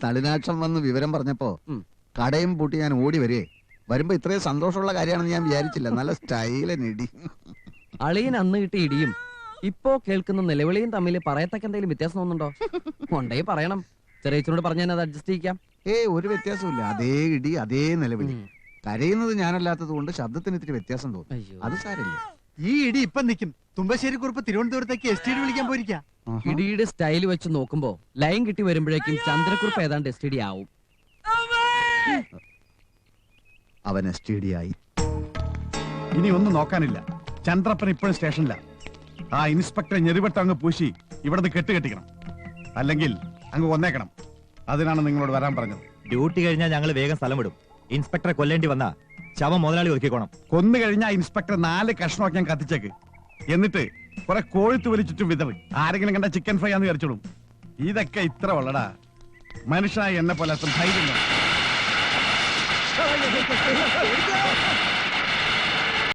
നളിനാക്ഷം വന്ന് വിവരം പറഞ്ഞപ്പോ കടയും പൂട്ടി ഞാൻ ഓടി വരേ. വരുമ്പോ ഇത്രയും സന്തോഷമുള്ള കാര്യമാണെന്ന് ഞാൻ വിചാരിച്ചില്ല. നല്ല സ്റ്റൈലിനിടി. അളിയൻ അന്ന് കിട്ടിയ ഇടിയും ഇപ്പോ കേൾക്കുന്ന നിലവിളിയും തമ്മിൽ പറയത്തക്ക എന്തെങ്കിലും വ്യത്യാസം തോന്നുന്നുണ്ടോ? കൊണ്ടേ പറയണം. ചെറിയച്ചനോട് പറഞ്ഞാൽ അത് അഡ്ജസ്റ്റ് ചെയ്യിക്കാം. ഒരു വ്യത്യാസമില്ല. അതേ ഇടി, അതേ നിലവിളി. കരയുന്നത് ഞാനല്ലാത്തത് കൊണ്ട് ശബ്ദത്തിന് ഇത്തിരി വ്യത്യാസം തോന്നും. അത് സാരില്ല. ഈ ഇടി ഇപ്പം നിൽക്കും. തുമ്പശ്ശേരി കുറിപ്പ് തിരുവനന്തപുരത്തേക്ക് STD വിളിക്കാൻ പോയിരിക്കാം. ഇടിയുടെ സ്റ്റൈൽ വെച്ച് നോക്കുമ്പോ ലൈൻ കിട്ടി വരുമ്പോഴേക്കും ചന്ദ്രക്കുറിപ്പ് ഏതാണ്ട് STD ആവും. അവൻ STD ആയി. ഇനി ഒന്നും നോക്കാനില്ല. ചന്ദ്രപ്പൻ ഇപ്പോഴും സ്റ്റേഷനില്ല. ആ ഇൻസ്പെക്ടറെ ഞെരിവട്ടം അങ്ങ് പൂശി ഇവിടുന്ന് കെട്ടിക്കണം. അല്ലെങ്കിൽ അങ്ങ് കൊന്നേക്കണം. അതിനാണ് നിങ്ങളോട് വരാൻ പറഞ്ഞത്. ഡ്യൂട്ടി കഴിഞ്ഞാൽ ഞങ്ങൾ വേഗം സ്ഥലം വിടും. ഇൻസ്പെക്ടറെ കൊല്ലേണ്ടി വന്നാ ശവം മുതലാളി ഒതുക്കിക്കോണം. കൊന്നു കഴിഞ്ഞാൽ ഇൻസ്പെക്ടർ 4 കഷ്ണമൊക്കെ ഞാൻ കത്തിച്ചേക്ക്. എന്നിട്ട് കുറെ കോഴിത്ത് വലിച്ചിട്ടും വിതറി. ആരെങ്കിലും കണ്ട ചിക്കൻ ഫ്രൈ ആന്ന് വിചാരിച്ചോളും. ഇതൊക്കെ ഇത്ര ഉള്ളടാ. മനുഷ്യനായി എന്നെ പോലെ ധൈര്യം